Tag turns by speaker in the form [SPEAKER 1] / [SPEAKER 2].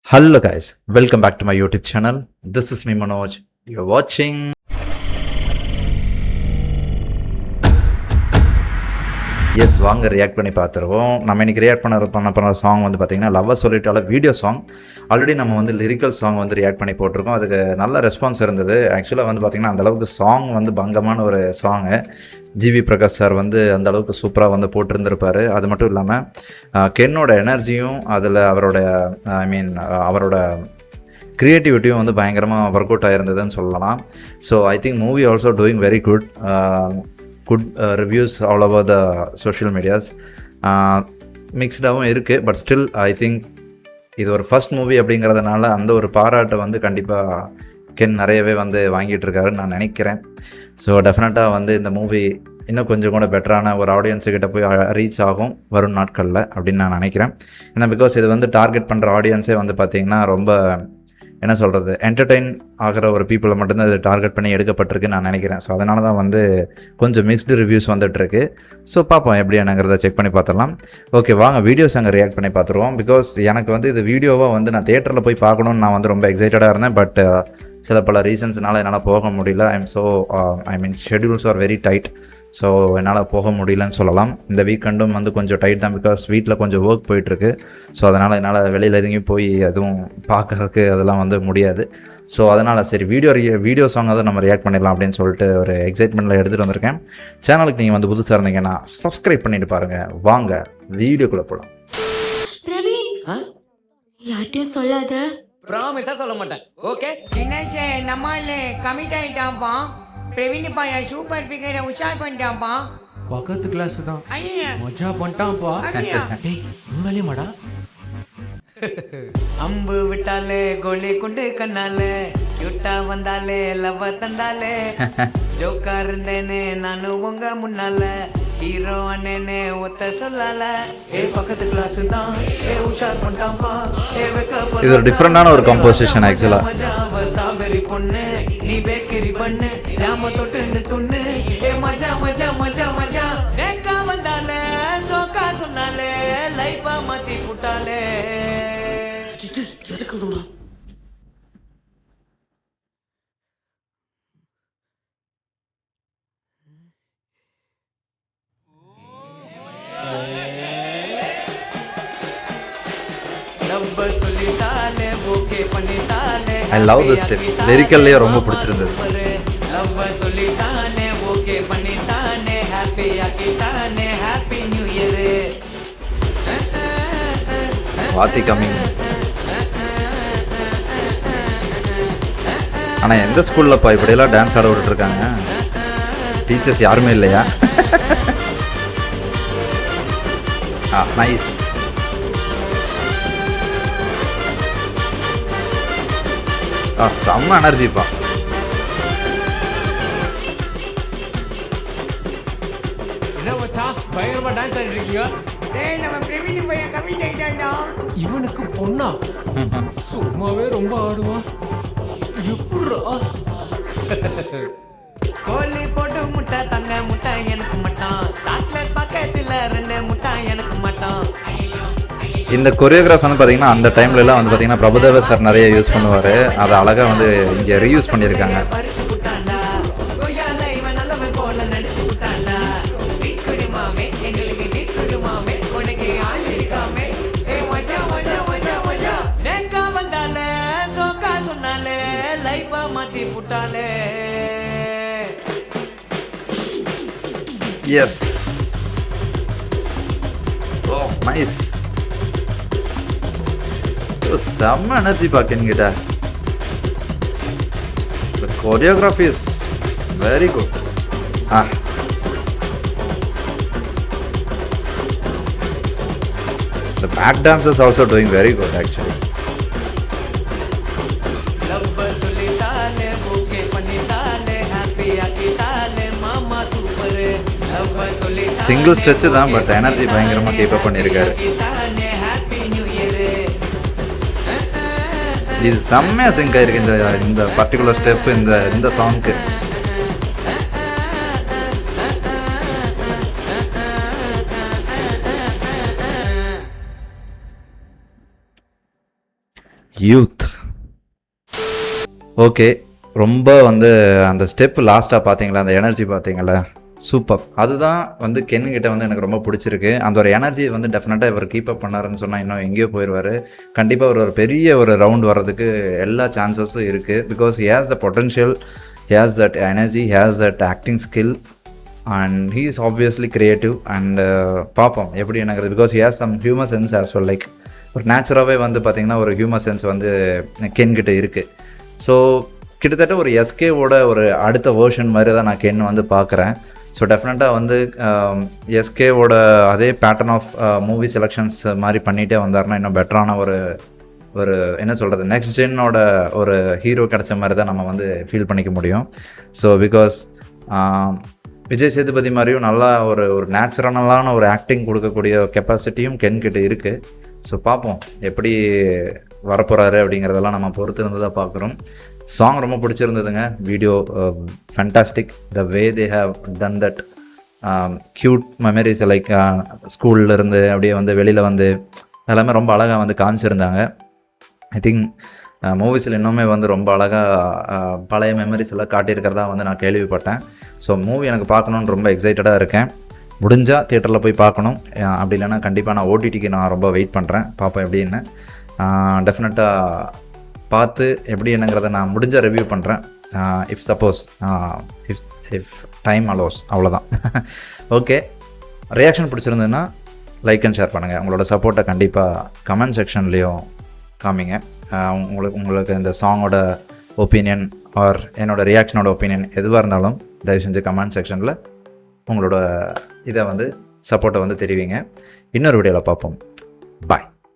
[SPEAKER 1] Hello guys, welcome back to my YouTube channel. This is me Manoj. You're watching. Yes வாங்க react பண்ணி பார்த்துருவோம். நம்ம இன்றைக்கி react பண்ண போகிற சாங் வந்து பார்த்திங்கன்னா லவ்வை சொல்லிட்டால வீடியோ சாங். ஆல்ரெடி நம்ம வந்து லிரிக்கல் சாங் வந்து ரியாக்ட் பண்ணி போட்டிருக்கோம். அதுக்கு நல்ல ரெஸ்பான்ஸ் இருந்தது. ஆக்சுவலாக வந்து பார்த்திங்கன்னா அந்தளவுக்கு சாங் வந்து பங்கமான ஒரு சாங்கு. ஜிவி பிரகாஷ் சார் வந்து அந்தளவுக்கு சூப்பராக வந்து போட்டிருந்திருப்பார். அது மட்டும் இல்லாமல் கென்னோட எனர்ஜியும் அதில் அவரோட க்ரியேட்டிவிட்டியும் வந்து பயங்கரமாக ஒர்க் அவுட் ஆகிருந்ததுன்னு சொல்லலாம். So I think movie also doing very good. Good reviews all over the social medias. மிக்ஸ்டாகவும் இருக்குது. பட் ஸ்டில் ஐ திங்க் இது ஒரு ஃபஸ்ட் மூவி அப்படிங்கிறதுனால அந்த ஒரு பாராட்டை வந்து கண்டிப்பாக கென் நிறையவே வந்து வாங்கிட்டு இருக்காருன்னு நான் நினைக்கிறேன். ஸோ டெஃபினட்டாக வந்து இந்த மூவி இன்னும் கொஞ்சம் கூட பெட்டரான ஒரு ஆடியன்ஸுக்கிட்ட போய் ரீச் ஆகும் வரும் நாட்களில் அப்படின்னு நான் நினைக்கிறேன். ஏன்னா பிகாஸ் இது வந்து டார்கெட் பண்ணுற ஆடியன்ஸே வந்து பார்த்திங்கன்னா ரொம்ப என்ன சொல்கிறது, என்டர்டெயின் ஆகிற ஒரு பீப்புளை மட்டும்தான் இது டார்கெட் பண்ணி எடுக்கப்பட்டிருக்குன்னு நான் நினைக்கிறேன். ஸோ அதனால தான் வந்து கொஞ்சம் மிக்ஸ்டு ரிவ்யூஸ் வந்துட்டுருக்கு. ஸோ பார்ப்போம் எப்படி என்னங்கிறத செக் பண்ணி பார்த்துடலாம். ஓகே வாங்க வீடியோஸ் அங்கே ரியாக்ட் பண்ணி பார்த்துருவோம். பிகாஸ் எனக்கு வந்து இது வீடியோவாக வந்து நான் தேட்டரில் போய் பார்க்கணுன்னு நான் வந்து ரொம்ப எக்ஸைட்டடாக இருந்தேன். பட் சில பல ரீசன்ஸ்னால என்னால் போக முடியல. Schedules are very tight. So என்னால் போக முடியலன்னு சொல்லலாம். இந்த வீக்கெண்டும் வந்து கொஞ்சம் டைட் தான். பிகாஸ் வீட்டில் கொஞ்சம் ஒர்க் போயிட்டுருக்கு. ஸோ அதனால் என்னால் வெளியில் எதுவும் போய் எதுவும் பார்க்கறதுக்கு அதெல்லாம் வந்து முடியாது. ஸோ அதனால் சரி வீடியோ சாங் தான் நம்ம ரியாக்ட் பண்ணிடலாம் அப்படின்னு சொல்லிட்டு ஒரு எக்ஸைட்மெண்ட்டில் எடுத்துகிட்டு வந்திருக்கேன். சேனலுக்கு நீங்கள் வந்து புதுசாக இருந்தீங்கன்னா சப்ஸ்கிரைப் பண்ணிட்டு பாருங்கள். வாங்க வீடியோக்குள்ளே போகலாம்.
[SPEAKER 2] யார்கிட்டயும் சொல்லாத.
[SPEAKER 3] ப்ராமிஸா சொல்ல மாட்டேன். ஓகே
[SPEAKER 4] என்னாச்சு நம்மளே கமிட் ஆயிட்டான்ப்பா. பிரவீன் பாயா சூப்பர் ஃபிகரை உஷார் பண்ணிட்டான்ப்பா.
[SPEAKER 3] பக்கத்து கிளாஸ் தான்.
[SPEAKER 4] ஐயா
[SPEAKER 3] மஜா பண்ணிட்டான்ப்பா.
[SPEAKER 4] அப்படியா?
[SPEAKER 3] டேய் உண்மையிலே மாடா. அம்பு விட்டாலே கோலி குண்டு கண்ணாலே கியூட்டா வந்தாலே லவ் தந்தாலே ஜோக்கா இருந்தேனே நானும் உங்க முன்னால ஹீரோ அண்ணனே ஒத்த சொல்லால ஏ பக்கத்து கிளாஸ் தான் ஏ உஷார் பண்ணிட்டான்ப்பா ஏ வெக்க
[SPEAKER 1] இது ஒரு டிஃப்ரெண்டான ஒரு கம்போசிஷன் ஆக்சுவலா.
[SPEAKER 3] ஸ்ட்ராபெரி பொண்ணு நீ பேக்கரி பண்ணு ஜாம தொட்டு துண்ணு ஏ மஜா மஜா மஜா மஜா நேக்கா வந்தாலே சோக்கா சொன்னாலே லைஃபா மாத்தி புட்டாலே எதுக்கு விடுவா சொல்லிட்டாலே ஓகே பண்ணிட்டாலே
[SPEAKER 1] ஐ லவ் திஸ் ஸ்டெப். லிரிக்கல்லையே ரொம்ப பிடிச்சிருந்தது.
[SPEAKER 3] லவ் சொல்லிட்டானே ஓகே பண்ணிட்டானே ஹாப்பி ஆக்கிட்டானே happy new year.
[SPEAKER 1] Vaathi coming. ஆனால் எந்த ஸ்கூல்லப்பா இப்படியெல்லாம் டான்ஸ் ஆட விட்டுருக்காங்க? டீச்சர்ஸ் யாருமே இல்லையா? நைஸ். செம்ம எனர்ஜிப்பா.
[SPEAKER 3] என்ன மச்சான் பயங்கரமா டான்ஸ் ஆடிட்டு இருக்கீங்க?
[SPEAKER 4] டேய் நம்ம பிரவீன் பாயா கமிட் ஆயிட்டான்டா.
[SPEAKER 3] இவனுக்கு பொண்ணா? சும்மாவே ரொம்ப ஆடுவா. எப்படிரா? கோலி போட்டு முட்டை தங்க முட்டை எனக்கு மட்டும் சாக்லேட் பாக்கெட்டில் 2 முட்டை எனக்கு மட்டும்.
[SPEAKER 1] இந்த கொரியோகிராஃப் வந்து பார்த்தீங்கன்னா அந்த டைம்லலாம் வந்து பார்த்தீங்கன்னா பிரபுதேவா சார் நிறைய யூஸ் பண்ணுவார். அதை அழகாக வந்து இங்கே ரீயூஸ் பண்ணியிருக்காங்க. எஸ். ஓ நைஸ். செம்ம energy பாக்கிட்ட. The choreography is very good. The back dance is also doing very good actually. Single stretch தான், பட் எனர்ஜி பயங்கரமாக கீப் அப் பண்ணியிருக்காரு. இது செம்மையாக சிங்க் ஆயிருக்கு இந்த பர்டிகுலர் ஸ்டெப் இந்த சாங்க்கு. யூத். ஓகே, ரொம்ப வந்து அந்த ஸ்டெப் லாஸ்ட்டாக பார்த்தீங்களா, அந்த எனர்ஜி பார்த்தீங்களா, சூப்பர். அதுதான் வந்து கென்கிட்ட வந்து எனக்கு ரொம்ப பிடிச்சிருக்கு. அந்த ஒரு எனர்ஜி வந்து டெஃபினட்டாக இவர் கீப் அப் பண்ணாருன்னு சொன்னால் இன்னும் எங்கேயோ போயிடுவார். கண்டிப்பாக ஒரு பெரிய ஒரு ரவுண்ட் வர்றதுக்கு எல்லா சான்சஸும் இருக்குது. Because he has the potential, he has that energy, he has that acting skill and he is obviously creative. And பார்ப்போம் எப்படி எனக்கு, because he has some humour sense as well. Like ஒரு நேச்சுராகவே வந்து பார்த்திங்கன்னா ஒரு ஹியூமர் சென்ஸ் வந்து கென்கிட்ட இருக்குது. ஸோ கிட்டத்தட்ட ஒரு எஸ்கேவோட ஒரு அடுத்த வேர்ஷன் மாதிரி தான் நான் கென் வந்து பார்க்குறேன். ஸோ டெஃபினட்டாக வந்து எஸ்கேவோட அதே பேட்டர்ன் ஆஃப் மூவி செலெக்ஷன்ஸ் மாதிரி பண்ணிகிட்டே வந்தார்னா இன்னும் பெட்டரான ஒரு என்ன சொல்கிறது, நெக்ஸ்ட் ஜென்னோட ஒரு ஹீரோ கிடச்ச மாதிரி தான் நம்ம வந்து ஃபீல் பண்ணிக்க முடியும். ஸோ பிகாஸ் விஜய் சேதுபதி மாதிரியும் நல்லா ஒரு நேச்சுரலான ஒரு ஆக்டிங் கொடுக்கக்கூடிய கெப்பாசிட்டியும் கென்கிட்ட இருக்குது. ஸோ பார்ப்போம் எப்படி வரப்போகிறாரு அப்படிங்கிறதெல்லாம் நம்ம பொறுத்து இருந்து தான் பார்க்குறோம். சாங் ரொம்ப பிடிச்சிருந்ததுங்க. Video fantastic. The way they have done that cute memories, like ஸ்கூல்லேருந்து அப்படியே வந்து வெளியில் வந்து எல்லாமே ரொம்ப அழகாக வந்து காமிச்சிருந்தாங்க. ஐ திங்க் மூவிஸில் இன்னுமே வந்து ரொம்ப அழகாக பழைய மெமரிஸ் எல்லாம் காட்டியிருக்கிறதா வந்து நான் கேள்விப்பட்டேன். ஸோ மூவி எனக்கு பார்க்கணுன்னு ரொம்ப எக்ஸைட்டடாக இருக்கேன். முடிஞ்சால் தியேட்டரில் போய் பார்க்கணும். அப்படி இல்லைன்னா கண்டிப்பாக நான் ஓடிடிக்கு நான் ரொம்ப வெயிட் பண்ணுறேன், பார்ப்பேன் எப்படின்னு. டெஃபினட்டாக பார்த்து எப்படி என்னங்கிறத நான் முடிஞ்ச ரிவ்யூ பண்ணுறேன். If suppose if time allows, அவ்வளோதான். ஓகே, ரியாக்ஷன் பிடிச்சிருந்ததுன்னா லைக் அண்ட் ஷேர் பண்ணுங்கள். உங்களோட சப்போர்ட்டை கண்டிப்பாக கமெண்ட் செக்ஷன்லேயும் காமிங்க. உங்களுக்கு இந்த சாங்கோட ஒப்பீனியன் ஆர் என்னோடய ரியாக்ஷனோட ஒப்பீனியன் எதுவாக இருந்தாலும் தயவு செஞ்சு கமெண்ட் செக்ஷனில் உங்களோட இதை வந்து சப்போர்ட்டை வந்து தெரிவிங்க. இன்னொரு வீடியோவில் பார்ப்போம். பாய்.